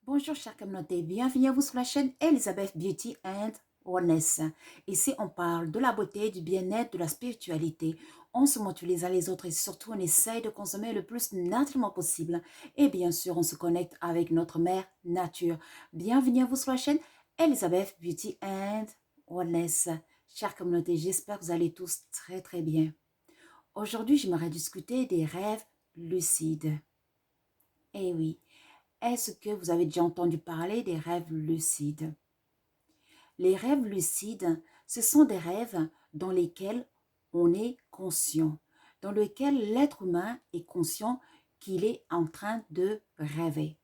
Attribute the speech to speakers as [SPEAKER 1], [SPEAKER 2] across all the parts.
[SPEAKER 1] Bonjour chère communauté, bienvenue à vous sur la chaîne Elizabeth Beauty and Wellness. Ici on parle de la beauté, du bien-être, de la spiritualité. On se motive les uns les autres et surtout on essaye de consommer le plus naturellement possible. Et bien sûr on se connecte avec notre mère nature. Bienvenue à vous sur la chaîne Elizabeth Beauty and Wellness. Chère communauté, j'espère que vous allez tous très bien. Aujourd'hui j'aimerais discuter des rêves lucides. Eh oui. Est-ce que vous avez déjà entendu parler des rêves lucides? Les rêves lucides, ce sont des rêves dans lesquels on est conscient, dans lesquels l'être humain est conscient qu'il est en train de rêver.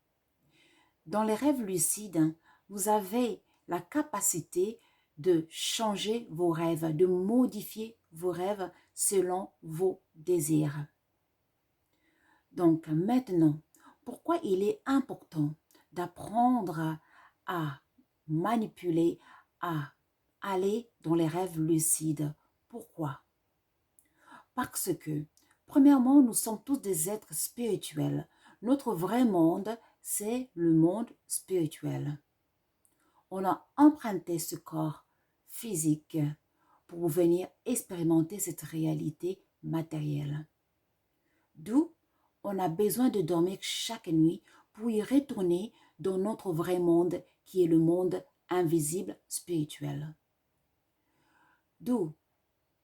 [SPEAKER 1] Dans les rêves lucides, vous avez la capacité de changer vos rêves, de modifier vos rêves selon vos désirs. Donc maintenant, pourquoi il est important d'apprendre à manipuler, à aller dans les rêves lucides? Pourquoi? Parce que, premièrement, nous sommes tous des êtres spirituels. Notre vrai monde, c'est le monde spirituel. On a emprunté ce corps physique pour venir expérimenter cette réalité matérielle. D'où on a besoin de dormir chaque nuit pour y retourner dans notre vrai monde qui est le monde invisible spirituel. D'où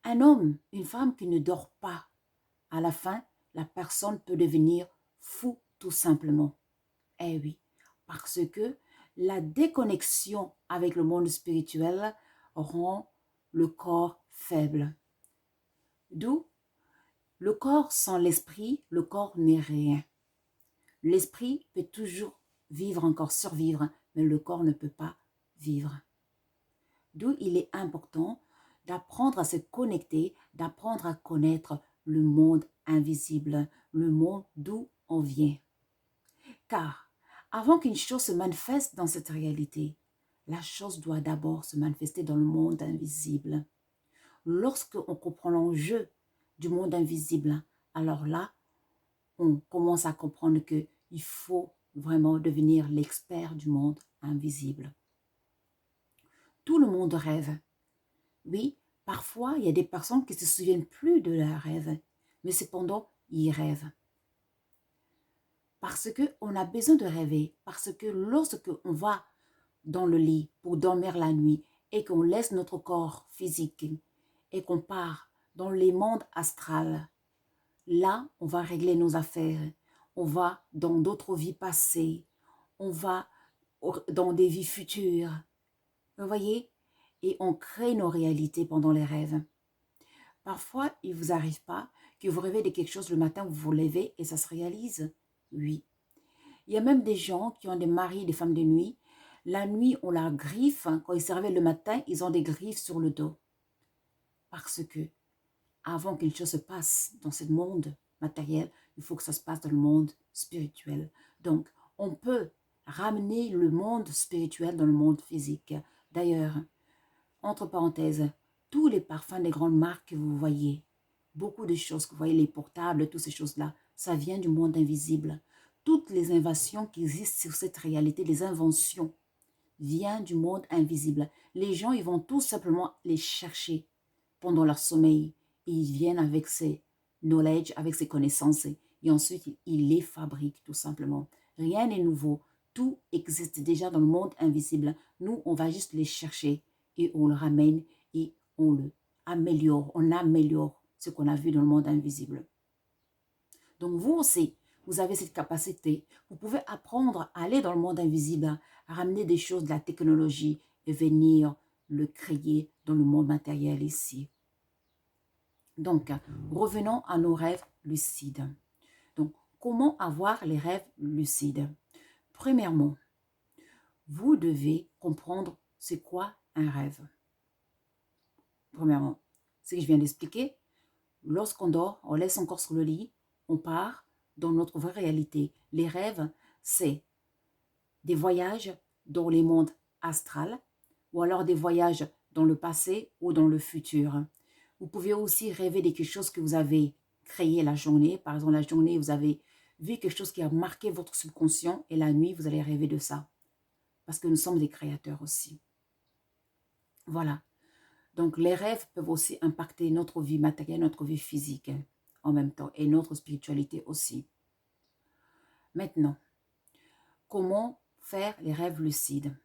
[SPEAKER 1] un homme, une femme qui ne dort pas, à la fin, la personne peut devenir fou tout simplement. Eh oui, parce que la déconnexion avec le monde spirituel rend le corps faible. D'où le corps sans l'esprit, le corps n'est rien. L'esprit peut toujours vivre, encore survivre, mais le corps ne peut pas vivre. D'où il est important d'apprendre à se connecter, d'apprendre à connaître le monde invisible, le monde d'où on vient. Car avant qu'une chose se manifeste dans cette réalité, la chose doit d'abord se manifester dans le monde invisible. Lorsque on comprend l'enjeu du monde invisible, alors là, on commence à comprendre qu'il faut vraiment devenir l'expert du monde invisible. Tout le monde rêve. Oui, parfois, il y a des personnes qui ne se souviennent plus de leurs rêves, mais cependant, ils rêvent. Parce qu'on a besoin de rêver, parce que lorsque on va dans le lit pour dormir la nuit et qu'on laisse notre corps physique et qu'on part dans les mondes astrales, là, on va régler nos affaires. On va dans d'autres vies passées. On va dans des vies futures. Vous voyez? Et on crée nos réalités pendant les rêves. Parfois, il ne vous arrive pas que vous rêvez de quelque chose le matin, vous vous levez et ça se réalise. Oui. Il y a même des gens qui ont des maris, des femmes de nuit. La nuit, on la griffe. Quand ils se réveillent le matin, ils ont des griffes sur le dos. Parce que avant qu'une chose se passe dans ce monde matériel, il faut que ça se passe dans le monde spirituel. Donc, on peut ramener le monde spirituel dans le monde physique. D'ailleurs, entre parenthèses, tous les parfums des grandes marques que vous voyez, beaucoup de choses que vous voyez, les portables, toutes ces choses-là, ça vient du monde invisible. Toutes les inventions qui existent sur cette réalité, les inventions, viennent du monde invisible. Les gens, ils vont tout simplement les chercher pendant leur sommeil. Et ils viennent avec ces knowledge, avec ces connaissances. Et ensuite, ils les fabriquent tout simplement. Rien n'est nouveau. Tout existe déjà dans le monde invisible. Nous, on va juste les chercher et on le ramène et on le améliore. On améliore ce qu'on a vu dans le monde invisible. Donc, vous aussi, vous avez cette capacité. Vous pouvez apprendre à aller dans le monde invisible, à ramener des choses de la technologie et venir le créer dans le monde matériel ici. Donc, revenons à nos rêves lucides. Donc, comment avoir les rêves lucides? Premièrement, vous devez comprendre c'est quoi un rêve. Premièrement, ce que je viens d'expliquer, lorsqu'on dort, on laisse son corps sur le lit, on part dans notre vraie réalité. Les rêves, c'est des voyages dans les mondes astrales ou alors des voyages dans le passé ou dans le futur. Vous pouvez aussi rêver de quelque chose que vous avez créé la journée. Par exemple, la journée, vous avez vu quelque chose qui a marqué votre subconscient et la nuit, vous allez rêver de ça. Parce que nous sommes des créateurs aussi. Voilà. Donc, les rêves peuvent aussi impacter notre vie matérielle, notre vie physique en même temps et notre spiritualité aussi. Maintenant, comment faire les rêves lucides?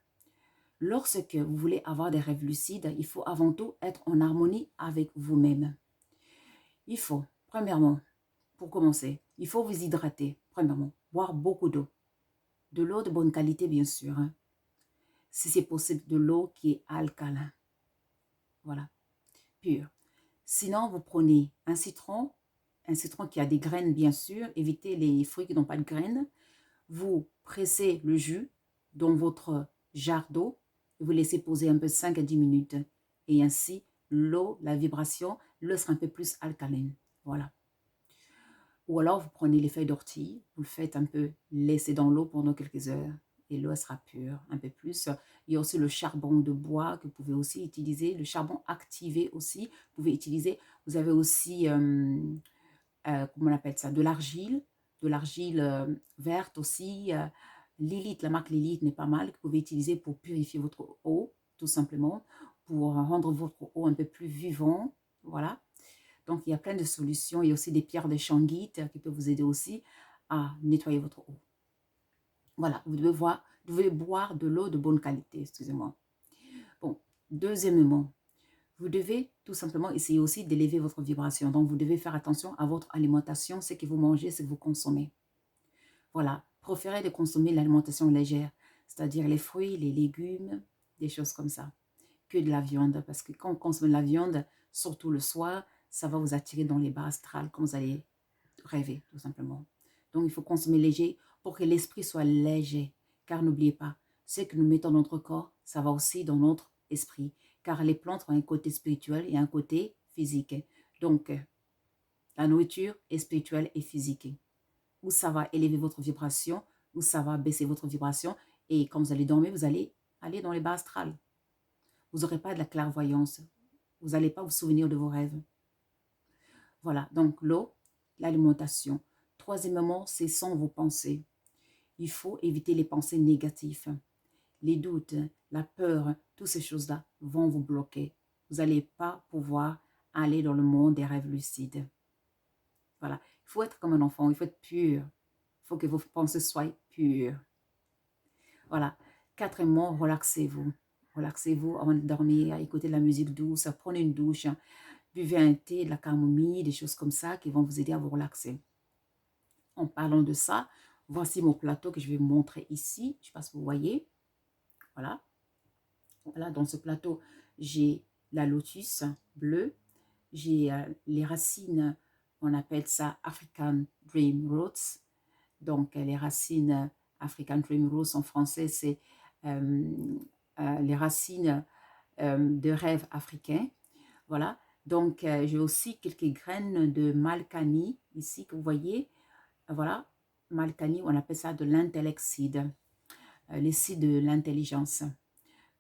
[SPEAKER 1] Lorsque vous voulez avoir des rêves lucides, il faut avant tout être en harmonie avec vous-même. Il faut, premièrement, pour commencer, il faut vous hydrater. Premièrement, boire beaucoup d'eau. De l'eau de bonne qualité, bien sûr. Hein. Si c'est possible, de l'eau qui est alcalin. Voilà, pure. Sinon, vous prenez un citron qui a des graines, bien sûr. Évitez les fruits qui n'ont pas de graines. Vous pressez le jus dans votre jarre d'eau et vous laissez poser un peu 5 à 10 minutes. Et ainsi, l'eau, la vibration, l'eau sera un peu plus alcaline. Voilà. Ou alors, vous prenez les feuilles d'ortie, vous le faites un peu laisser dans l'eau pendant quelques heures et l'eau sera pure, un peu plus. Il y a aussi le charbon de bois que vous pouvez aussi utiliser, le charbon activé aussi, vous pouvez utiliser. Vous avez aussi, comment on appelle ça, de l'argile verte aussi. Lilith, la marque Lilith n'est pas mal, que vous pouvez utiliser pour purifier votre eau, tout simplement, pour rendre votre eau un peu plus vivant, voilà. Donc, il y a plein de solutions. Il y a aussi des pierres de shangite qui peuvent vous aider aussi à nettoyer votre eau. Voilà, vous devez boire de l'eau de bonne qualité, excusez-moi. Bon, deuxièmement, vous devez tout simplement essayer aussi d'élever votre vibration. Donc, vous devez faire attention à votre alimentation, ce que vous mangez, ce que vous consommez. Voilà, préférez de consommer l'alimentation légère, c'est-à-dire les fruits, les légumes, des choses comme ça, que de la viande. Parce que quand on consomme de la viande, surtout le soir, ça va vous attirer dans les bas astrales, quand vous allez rêver, tout simplement. Donc, il faut consommer léger pour que l'esprit soit léger. Car n'oubliez pas, ce que nous mettons dans notre corps, ça va aussi dans notre esprit. Car les plantes ont un côté spirituel et un côté physique. Donc, la nourriture est spirituelle et physique. Où ça va élever votre vibration, où ça va baisser votre vibration. Et quand vous allez dormir, vous allez aller dans les bas astrales. Vous n'aurez pas de la clairvoyance. Vous n'allez pas vous souvenir de vos rêves. Voilà, donc l'eau, l'alimentation. Troisièmement, c'est sans vos pensées. Il faut éviter les pensées négatives. Les doutes, la peur, toutes ces choses-là vont vous bloquer. Vous n'allez pas pouvoir aller dans le monde des rêves lucides. Voilà, il faut être comme un enfant, il faut être pur. Il faut que vos pensées soient pures. Voilà. Quatrièmement, relaxez-vous. Relaxez-vous avant de dormir, écoutez de la musique douce, prenez une douche, buvez un thé, de la camomille, des choses comme ça qui vont vous aider à vous relaxer. En parlant de ça, voici mon plateau que je vais vous montrer ici. Je ne sais pas si vous voyez. Voilà. Voilà, dans ce plateau, j'ai la lotus bleue. J'ai les racines, on appelle ça African Dream Roots. Donc, les racines African Dream Roots en français, c'est les racines de rêve africain. Voilà. Donc, j'ai aussi quelques graines de Malkani ici que vous voyez. Voilà. Malkani, on appelle ça de l'intellect seed, les seeds de l'intelligence.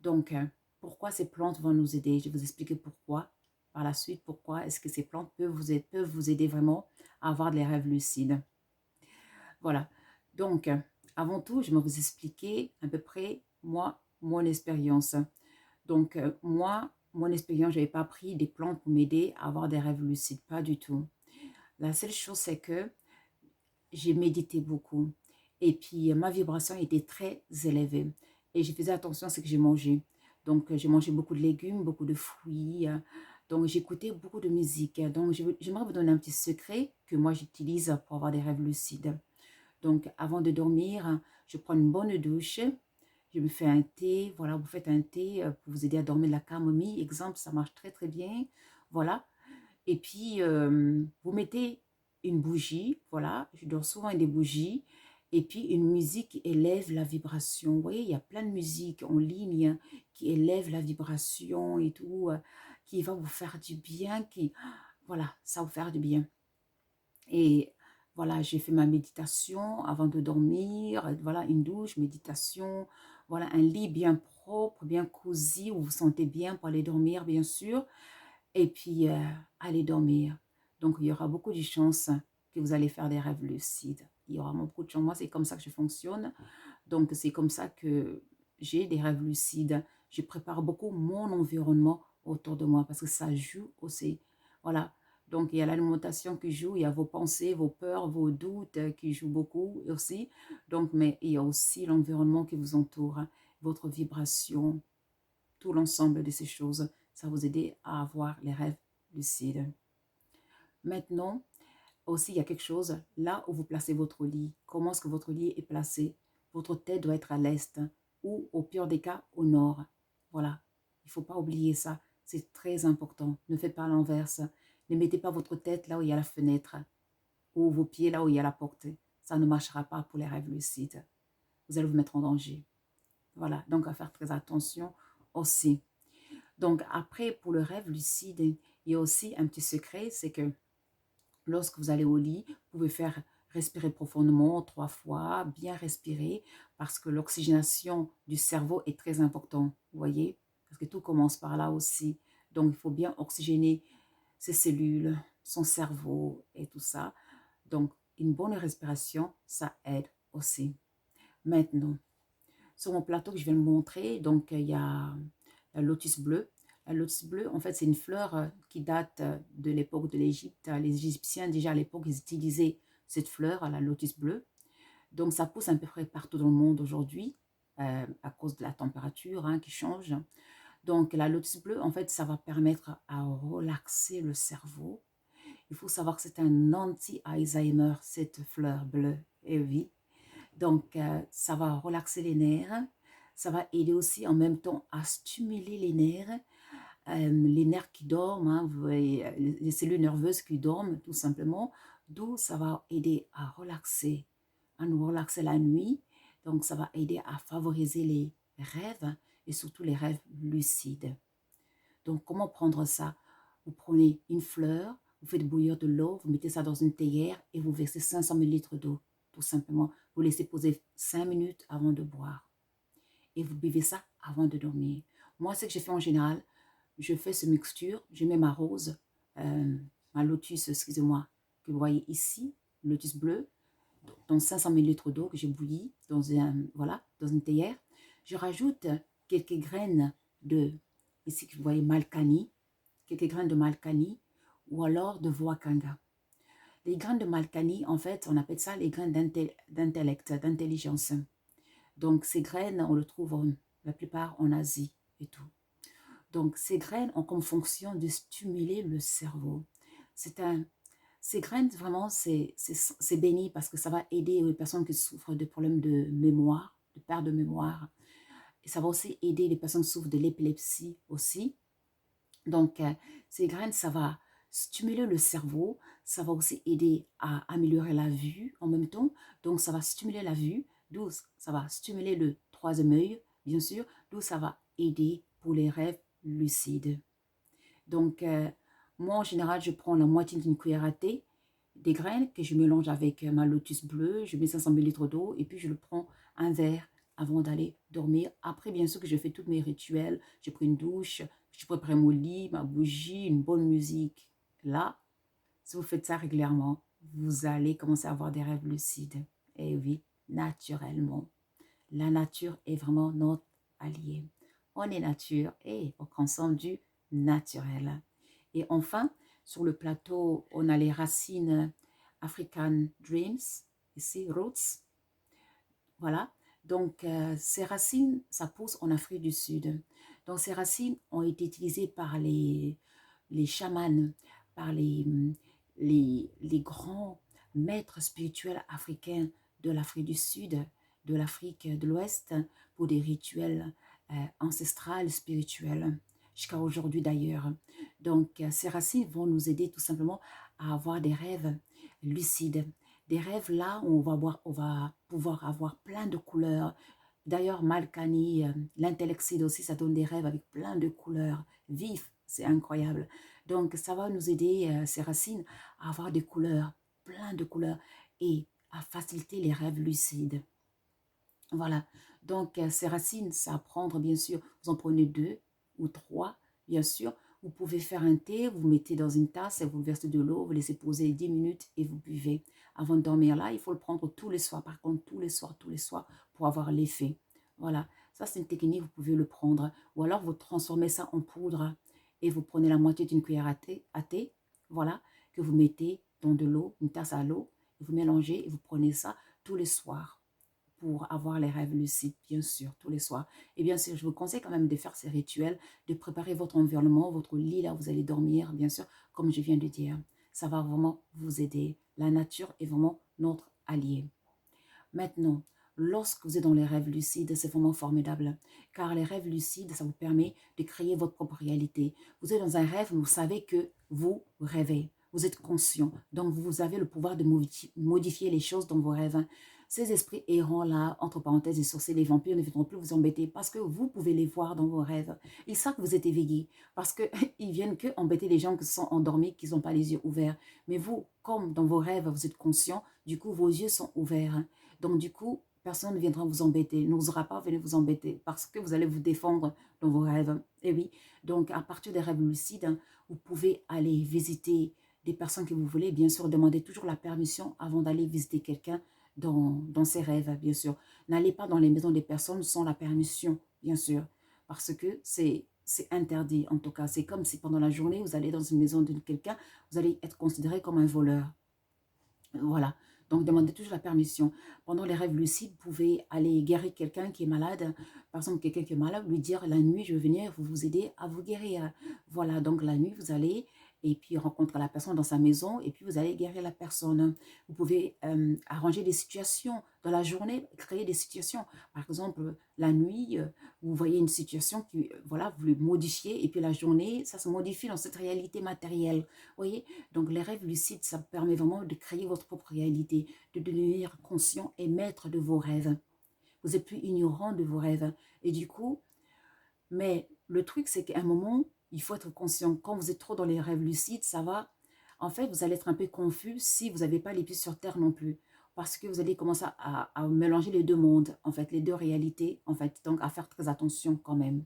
[SPEAKER 1] Donc, pourquoi ces plantes vont nous aider? Je vais vous expliquer pourquoi. Par la suite, pourquoi est-ce que ces plantes peuvent vous aider vraiment à avoir des rêves lucides. Voilà. Donc, avant tout, je vais vous expliquer à peu près, moi, mon expérience. Donc, moi, mon expérience, je n'avais pas pris des plantes pour m'aider à avoir des rêves lucides. Pas du tout. La seule chose, c'est que j'ai médité beaucoup. Et puis, ma vibration était très élevée. Et je faisais attention à ce que j'ai mangé. Donc, j'ai mangé beaucoup de légumes, beaucoup de fruits. Donc, j'écoutais beaucoup de musique. Donc, j'aimerais vous donner un petit secret que moi, j'utilise pour avoir des rêves lucides. Donc, avant de dormir, je prends une bonne douche. Je me fais un thé. Voilà, vous faites un thé pour vous aider à dormir, la camomille. Exemple, ça marche très, très bien. Voilà. Et puis, vous mettez une bougie. Voilà, je dors souvent avec des bougies. Et puis, une musique qui élève la vibration. Vous voyez, il y a plein de musiques en ligne qui élèvent la vibration et tout, qui va vous faire du bien. Voilà, ça va vous faire du bien. Et voilà, j'ai fait ma méditation avant de dormir. Voilà, une douche, méditation. Voilà, un lit bien propre, bien cosy, où vous vous sentez bien pour aller dormir, bien sûr. Et puis, allez dormir. Donc, il y aura beaucoup de chances que vous allez faire des rêves lucides. il y aura beaucoup de changements. Moi, c'est comme ça que je fonctionne. Donc, c'est comme ça que j'ai des rêves lucides. Je prépare beaucoup mon environnement autour de moi parce que ça joue aussi. Voilà. Donc, il y a l'alimentation qui joue, il y a vos pensées, vos peurs, vos doutes qui jouent beaucoup aussi. Donc, mais il y a aussi l'environnement qui vous entoure, hein, votre vibration, tout l'ensemble de ces choses. Ça va vous aider à avoir les rêves lucides. Maintenant, aussi, il y a quelque chose, là où vous placez votre lit, comment est-ce que votre lit est placé? Votre tête doit être à l'est ou au pire des cas au nord. Voilà, il ne faut pas oublier ça, c'est très important. Ne faites pas l'inverse. Ne mettez pas votre tête là où il y a la fenêtre ou vos pieds là où il y a la porte. Ça ne marchera pas pour les rêves lucides. Vous allez vous mettre en danger. Voilà, donc à faire très attention aussi. Donc après, pour le rêve lucide, il y a aussi un petit secret, c'est que lorsque vous allez au lit, vous pouvez faire respirer profondément 3 fois, bien respirer, parce que l'oxygénation du cerveau est très importante, vous voyez, parce que tout commence par là aussi. Donc, il faut bien oxygéner ses cellules, son cerveau et tout ça. Donc, une bonne respiration, ça aide aussi. Maintenant, sur mon plateau que je viens de montrer, donc il y a la lotus bleue. La lotus bleue, en fait, c'est une fleur qui date de l'époque de l'Égypte. Les Égyptiens, déjà à l'époque, ils utilisaient cette fleur, la lotus bleue. Donc, ça pousse à peu près partout dans le monde aujourd'hui, à cause de la température hein, qui change. Donc, la lotus bleue, en fait, ça va permettre à relaxer le cerveau. Il faut savoir que c'est un anti-Alzheimer, cette fleur bleue. Et oui, donc, ça va relaxer les nerfs. Ça va aider aussi en même temps à stimuler les nerfs qui dorment, hein, vous voyez, les cellules nerveuses qui dorment tout simplement. D'où ça va aider à nous relaxer la nuit. Donc, ça va aider à favoriser les rêves et surtout les rêves lucides. Donc, comment prendre ça? Vous prenez une fleur, vous faites bouillir de l'eau, vous mettez ça dans une théière et vous versez 500 ml d'eau, tout simplement. Vous laissez poser 5 minutes avant de boire. Et vous buvez ça avant de dormir. Moi, ce que je fais en général, je fais ce mixture, je mets ma rose, ma lotus, excusez-moi, que vous voyez ici, lotus bleu, dans 500 ml d'eau que j'ai bouillie voilà, dans une théière. Je rajoute quelques graines de, ici que vous voyez, malkani, quelques graines de malkani ou alors de wakanga. Les graines de malkani, en fait, on appelle ça les graines d'intellect, d'intelligence. Donc, ces graines, on le trouve la plupart en Asie et tout. Donc, ces graines ont comme fonction de stimuler le cerveau. Ces graines, vraiment, c'est béni parce que ça va aider les personnes qui souffrent de problèmes de mémoire, de perte de mémoire. Et ça va aussi aider les personnes qui souffrent de l'épilepsie aussi. Donc, ces graines, ça va stimuler le cerveau, ça va aussi aider à améliorer la vue en même temps. Donc, ça va stimuler la vue, d'où ça va stimuler le troisième œil, bien sûr, d'où ça va aider pour les rêves lucides. Donc, moi, en général, je prends la moitié d'une cuillère à thé des graines que je mélange avec ma lotus bleue, je mets 500 ml d'eau et puis je le prends un verre avant d'aller dormir. Après, bien sûr que je fais tous mes rituels, je prends une douche, je prépare mon lit, ma bougie, une bonne musique. Là, si vous faites ça régulièrement, vous allez commencer à avoir des rêves lucides. Et oui, naturellement. La nature est vraiment notre allié. On est nature et on consomme du naturel. Et enfin, sur le plateau, on a les racines African Dreams, ici, Roots. Voilà. Donc, ces racines, ça pousse en Afrique du Sud. Donc, ces racines ont été utilisées par les chamans, par les grands maîtres spirituels africains de l'Afrique du Sud, de l'Afrique de l'Ouest, pour des rituels ancestrales, spirituels, jusqu'à aujourd'hui d'ailleurs. Donc, ces racines vont nous aider tout simplement à avoir des rêves lucides, des rêves là où on va pouvoir avoir plein de couleurs. D'ailleurs, Malkani, l'intellexide aussi, ça donne des rêves avec plein de couleurs vives. C'est incroyable. Donc, ça va nous aider, ces racines, à avoir des couleurs, plein de couleurs, et à faciliter les rêves lucides. Voilà. Donc, ces racines, ça à prendre, bien sûr. Vous en prenez 2 ou 3, bien sûr. Vous pouvez faire un thé, vous mettez dans une tasse et vous versez de l'eau, vous laissez poser 10 minutes et vous buvez. Avant de dormir là, il faut le prendre tous les soirs. Par contre, tous les soirs pour avoir l'effet. Voilà, ça c'est une technique, vous pouvez le prendre. Ou alors vous transformez ça en poudre et vous prenez la moitié d'une cuillère à thé, voilà, que vous mettez dans de l'eau, une tasse à l'eau, et vous mélangez et vous prenez ça tous les soirs pour avoir les rêves lucides, bien sûr, tous les soirs. Et bien sûr, je vous conseille quand même de faire ces rituels, de préparer votre environnement, votre lit, là où vous allez dormir, bien sûr, comme je viens de dire. Ça va vraiment vous aider. La nature est vraiment notre allié. Maintenant, lorsque vous êtes dans les rêves lucides, c'est vraiment formidable, car les rêves lucides, ça vous permet de créer votre propre réalité. Vous êtes dans un rêve, vous savez que vous rêvez. Vous êtes conscient, donc vous avez le pouvoir de modifier les choses dans vos rêves. Ces esprits errants là, entre parenthèses et sorciers, les vampires ne viendront plus vous embêter parce que vous pouvez les voir dans vos rêves. Ils savent que vous êtes éveillé parce qu'ils viennent que embêter les gens qui sont endormis, qui n'ont pas les yeux ouverts. Mais vous, comme dans vos rêves, vous êtes conscient, du coup, vos yeux sont ouverts. Donc, du coup, personne ne viendra vous embêter, n'osera pas venir vous embêter parce que vous allez vous défendre dans vos rêves. Et oui, donc à partir des rêves lucides, vous pouvez aller visiter des personnes que vous voulez. Bien sûr, demandez toujours la permission avant d'aller visiter quelqu'un dans ses rêves, bien sûr. N'allez pas dans les maisons des personnes sans la permission, bien sûr, parce que c'est interdit en tout cas. C'est comme si pendant la journée, vous allez dans une maison de quelqu'un, vous allez être considéré comme un voleur. Voilà. Donc, demandez toujours la permission. Pendant les rêves lucides, vous pouvez aller guérir quelqu'un qui est malade. Par exemple, quelqu'un qui est malade, lui dire la nuit, je vais venir vous aider à vous guérir. Voilà. Donc, la nuit, vous allez et puis rencontrer la personne dans sa maison et puis vous allez guérir la personne. Vous pouvez arranger des situations dans la journée, créer des situations. Par exemple, la nuit, vous voyez une situation qui, voilà, vous le modifiez et puis la journée, ça se modifie dans cette réalité matérielle. Vous voyez? Donc, les rêves lucides, ça permet vraiment de créer votre propre réalité, de devenir conscient et maître de vos rêves. Vous êtes plus ignorant de vos rêves. Et du coup, mais le truc, c'est qu'à un moment, il faut être conscient. Quand vous êtes trop dans les rêves lucides, ça va. En fait, vous allez être un peu confus si vous n'avez pas les pieds sur terre non plus. Parce que vous allez commencer à mélanger les deux mondes, en fait, les deux réalités, en fait. Donc, à faire très attention quand même.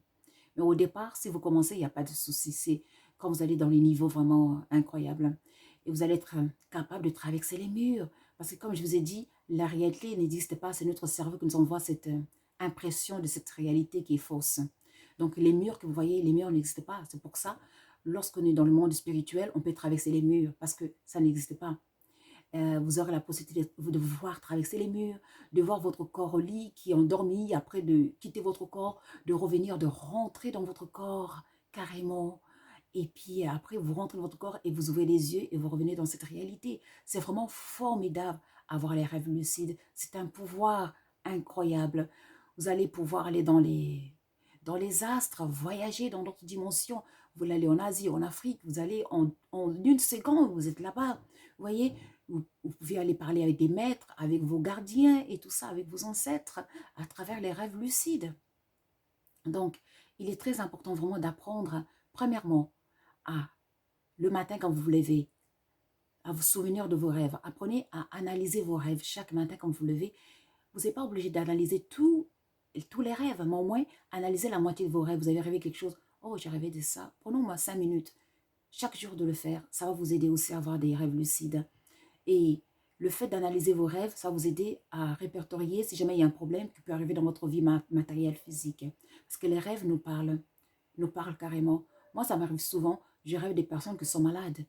[SPEAKER 1] Mais au départ, si vous commencez, il n'y a pas de souci. C'est quand vous allez dans les niveaux vraiment incroyables. Et vous allez être capable de traverser les murs. Parce que comme je vous ai dit, la réalité n'existe pas. C'est notre cerveau qui nous envoie cette impression de cette réalité qui est fausse. Donc les murs que vous voyez, les murs n'existent pas. C'est pour ça, lorsqu'on est dans le monde spirituel, on peut traverser les murs parce que ça n'existe pas. Vous aurez la possibilité de voir traverser les murs, de voir votre corps au lit qui est endormi, après de quitter votre corps, de revenir, de rentrer dans votre corps carrément. Et puis après, vous rentrez dans votre corps et vous ouvrez les yeux et vous revenez dans cette réalité. C'est vraiment formidable avoir les rêves lucides. C'est un pouvoir incroyable. Vous allez pouvoir aller dans les astres, voyager dans d'autres dimensions. Vous allez en Asie, en Afrique, vous allez en une seconde, vous êtes là-bas. Vous voyez, vous pouvez aller parler avec des maîtres, avec vos gardiens et tout ça, avec vos ancêtres, à travers les rêves lucides. Donc, il est très important vraiment d'apprendre, premièrement, à le matin quand vous vous levez, à vous souvenir de vos rêves. Apprenez à analyser vos rêves chaque matin quand vous vous levez. Vous n'êtes pas obligé d'analyser tous les rêves, mais au moins, analysez la moitié de vos rêves. Vous avez rêvé quelque chose. Oh, j'ai rêvé de ça. Prenons-moi 5 minutes chaque jour de le faire. Ça va vous aider aussi à avoir des rêves lucides. Et le fait d'analyser vos rêves, ça va vous aider à répertorier si jamais il y a un problème qui peut arriver dans votre vie matérielle, physique. Parce que les rêves nous parlent carrément. Moi, ça m'arrive souvent, je rêve des personnes qui sont malades.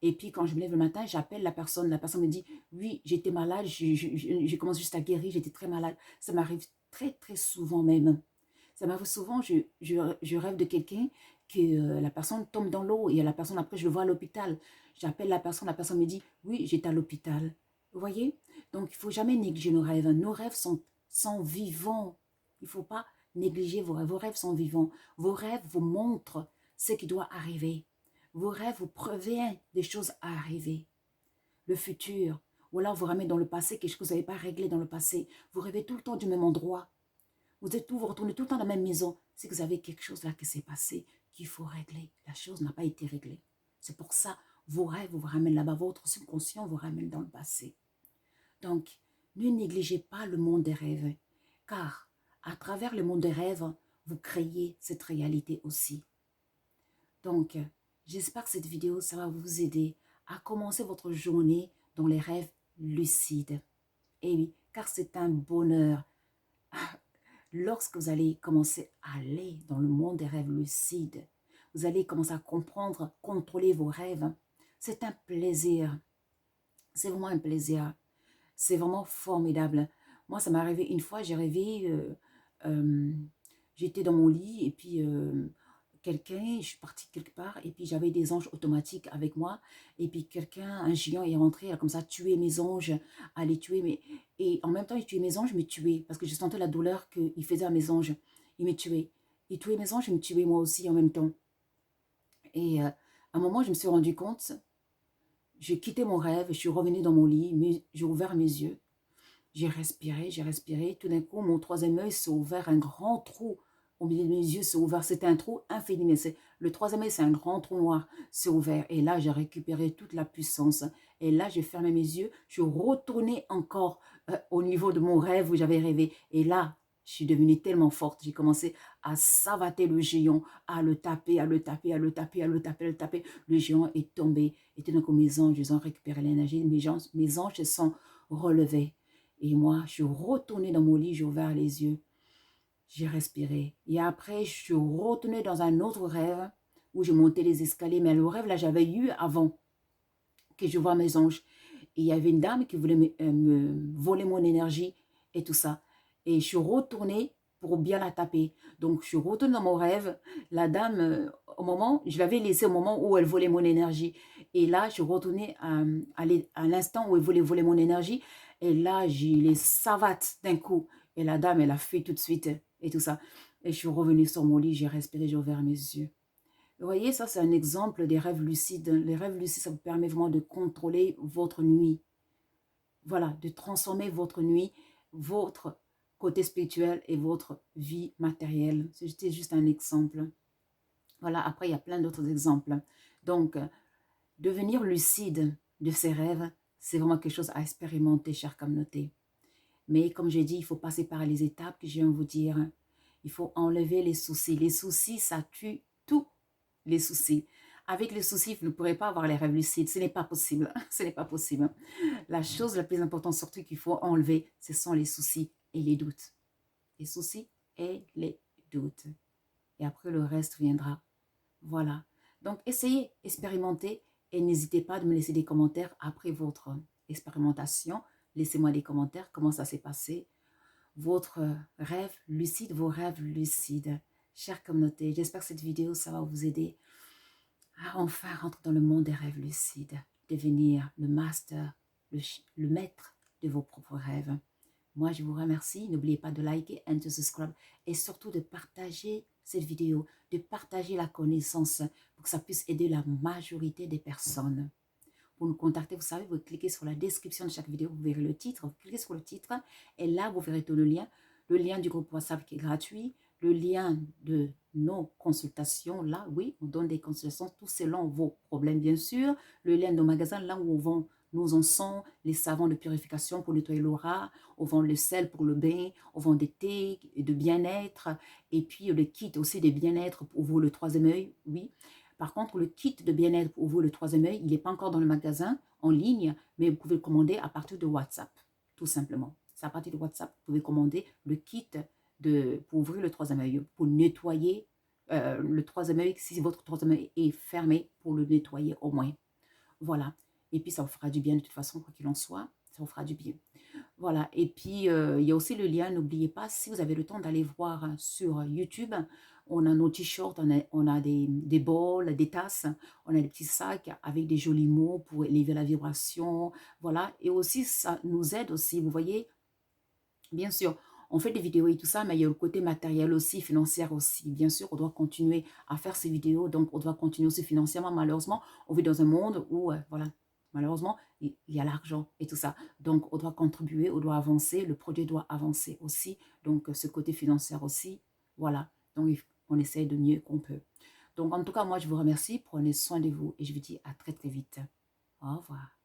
[SPEAKER 1] Et puis, quand je me lève le matin, j'appelle la personne me dit, oui, j'étais malade, je commence juste à guérir, j'étais très malade. Ça m'arrive très, très souvent même. Ça m'arrive souvent, je rêve de quelqu'un que la personne tombe dans l'eau et la personne, après, je le vois à l'hôpital. J'appelle la personne me dit, oui, j'étais à l'hôpital. Vous voyez? Donc, il ne faut jamais négliger nos rêves. Nos rêves sont vivants. Il ne faut pas négliger vos rêves. Vos rêves sont vivants. Vos rêves vous montrent ce qui doit arriver. Vos rêves vous préviennent des choses à arriver. Le futur. Ou alors vous ramènez dans le passé quelque chose que vous n'avez pas réglé dans le passé. Vous rêvez tout le temps du même endroit. Vous retournez tout le temps dans la même maison. C'est que vous avez quelque chose là qui s'est passé qu'il faut régler. La chose n'a pas été réglée. C'est pour ça, vos rêves vous ramènent là-bas. Votre subconscient vous ramène dans le passé. Donc, ne négligez pas le monde des rêves. Car, à travers le monde des rêves, vous créez cette réalité aussi. Donc, j'espère que cette vidéo, ça va vous aider à commencer votre journée dans les rêves lucides. Et oui, car c'est un bonheur. Lorsque vous allez commencer à aller dans le monde des rêves lucides, vous allez commencer à comprendre, contrôler vos rêves. C'est un plaisir. C'est vraiment un plaisir. C'est vraiment formidable. Moi, ça m'est arrivé une fois, j'ai rêvé, euh, j'étais dans mon lit et puis je suis partie quelque part et puis j'avais des anges automatiques avec moi et puis un géant est rentré, il a comme ça tué mes anges, à les tuer, et en même temps il tuait mes anges, mais tuait parce que je sentais la douleur qu'il faisait à mes anges. Il me tuait. Il tuait mes anges, il me tuait moi aussi en même temps. Et à un moment, je me suis rendu compte, j'ai quitté mon rêve, je suis revenue dans mon lit, mais j'ai ouvert mes yeux. J'ai respiré. Tout d'un coup, mon troisième œil s'est ouvert, un grand trou au milieu de mes yeux s'est ouvert. C'était un trou infini, mais le troisième œil, c'est un grand trou noir, s'est ouvert. Et là, j'ai récupéré toute la puissance. Et là, j'ai fermé mes yeux. Je suis retournée encore au niveau de mon rêve où j'avais rêvé. Et là, je suis devenue tellement forte. J'ai commencé à savater le géant, à le taper, à le taper, à le taper, à le taper, à le taper. Le géant est tombé. Et tout d'un coup, mes anges, ils ont récupéré l'énergie. Mes anges se sont relevés. Et moi, je suis retournée dans mon lit, j'ai ouvert les yeux, j'ai respiré. Et après, je suis retournée dans un autre rêve où je montais les escaliers. Mais le rêve, là, j'avais eu avant que je vois mes anges. Et il y avait une dame qui voulait me voler mon énergie et tout ça. Et je suis retournée pour bien la taper. Donc, je suis retournée dans mon rêve. La dame, je l'avais laissée au moment où elle volait mon énergie. Et là, je suis retournée à l'instant où elle voulait voler mon énergie. Et là, j'ai les savates d'un coup. Et la dame, elle a fait tout de suite et tout ça. Et je suis revenue sur mon lit, j'ai respiré, j'ai ouvert mes yeux. Vous voyez, ça, c'est un exemple des rêves lucides. Les rêves lucides, ça vous permet vraiment de contrôler votre nuit. Voilà, de transformer votre nuit, votre côté spirituel et votre vie matérielle. C'était juste un exemple. Voilà, après, il y a plein d'autres exemples. Donc, devenir lucide de ses rêves, c'est vraiment quelque chose à expérimenter, chère communauté. Mais comme j'ai dit, il faut passer par les étapes que je viens de vous dire. Il faut enlever les soucis. Les soucis, ça tue tous les soucis. Avec les soucis, vous ne pourrez pas avoir les rêves lucides. Ce n'est pas possible. Ce n'est pas possible. La chose la plus importante surtout qu'il faut enlever, ce sont les soucis et les doutes. Les soucis et les doutes. Et après, le reste viendra. Voilà. Donc, essayez, expérimentez et n'hésitez pas de me laisser des commentaires après votre expérimentation. Laissez-moi des commentaires, comment ça s'est passé, votre rêve lucide, vos rêves lucides. Chère communauté, j'espère que cette vidéo, ça va vous aider à enfin rentrer dans le monde des rêves lucides, devenir le master, le maître de vos propres rêves. Moi, je vous remercie. N'oubliez pas de liker et de subscribe et surtout de partager cette vidéo, de partager la connaissance pour que ça puisse aider la majorité des personnes. Pour nous contacter, vous savez, vous cliquez sur la description de chaque vidéo, vous verrez le titre, vous cliquez sur le titre et là, vous verrez tout le lien du groupe WhatsApp qui est gratuit, le lien de nos consultations, là, oui, on donne des consultations, tout selon vos problèmes, bien sûr, le lien de nos magasins, là où on vend nos encens, les savons de purification pour nettoyer l'aura, on vend le sel pour le bain, on vend des thés de bien-être, et puis le kit aussi de bien-être pour vous, le troisième œil, oui. Par contre, le kit de bien-être pour vous, le troisième œil, il n'est pas encore dans le magasin en ligne, mais vous pouvez le commander à partir de WhatsApp, tout simplement. C'est à partir de WhatsApp, vous pouvez commander le kit pour ouvrir le troisième œil, pour nettoyer le troisième œil, si votre troisième œil est fermé, pour le nettoyer au moins. Voilà. Et puis, ça vous fera du bien de toute façon, quoi qu'il en soit, ça vous fera du bien. Voilà, et puis il y a aussi le lien, n'oubliez pas, si vous avez le temps d'aller voir sur YouTube, on a nos t-shirts, on a des bols, des tasses, on a des petits sacs avec des jolis mots pour élever la vibration, voilà, et aussi ça nous aide aussi, vous voyez, bien sûr, on fait des vidéos et tout ça, mais il y a le côté matériel aussi, financier aussi. Bien sûr, on doit continuer à faire ces vidéos, donc on doit continuer aussi financièrement. Malheureusement, on vit dans un monde où, voilà, malheureusement, il y a l'argent et tout ça. Donc, on doit contribuer, on doit avancer, le projet doit avancer aussi. Donc, ce côté financier aussi, voilà. Donc, on essaie de mieux qu'on peut. Donc, en tout cas, moi, je vous remercie. Prenez soin de vous et je vous dis à très, très vite. Au revoir.